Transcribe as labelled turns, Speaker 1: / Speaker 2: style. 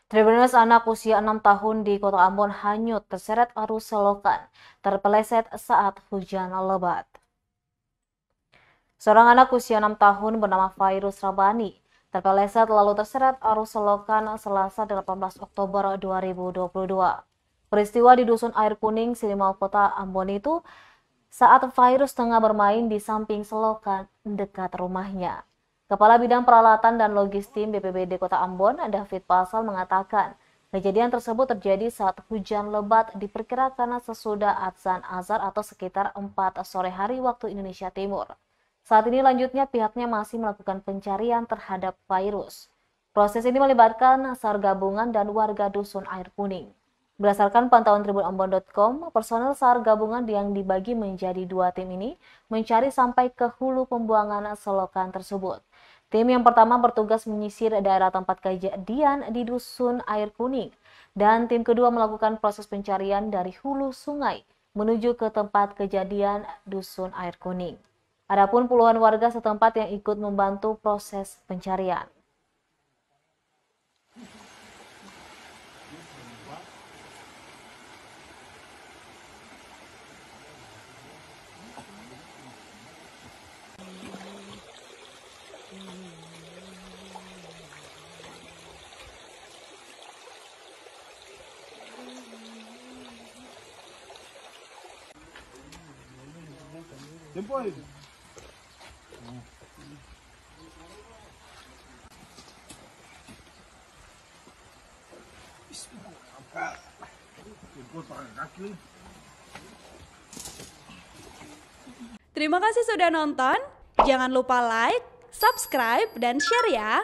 Speaker 1: Tribuners anak usia 6 tahun di Kota Ambon hanyut terseret arus selokan, terpeleset saat hujan lebat. Seorang anak usia 6 tahun bernama Fairuz Rabani terpeleset lalu terseret arus selokan Selasa 18 Oktober 2022. Peristiwa di Dusun Air Kuning, Silimau, Kota Ambon itu saat Fairuz tengah bermain di samping selokan dekat rumahnya. Kepala Bidang Peralatan dan Logistik BPBD Kota Ambon, David Pasal mengatakan, kejadian tersebut terjadi saat hujan lebat diperkirakan sesudah azan azhar atau sekitar 4 sore hari waktu Indonesia Timur. Saat ini lanjutnya pihaknya masih melakukan pencarian terhadap Fairuz. Proses ini melibatkan SAR gabungan dan warga Dusun Air Kuning. Berdasarkan pantauan tribunambon.com, personel SAR gabungan yang dibagi menjadi 2 tim ini mencari sampai ke hulu pembuangan selokan tersebut. Tim yang pertama bertugas menyisir daerah tempat kejadian di Dusun Air Kuning, dan tim kedua melakukan proses pencarian dari hulu sungai menuju ke tempat kejadian Dusun Air Kuning. Adapun puluhan warga setempat yang ikut membantu proses pencarian.
Speaker 2: Jempol.
Speaker 3: Terima kasih sudah nonton. Jangan lupa like, subscribe, dan share ya.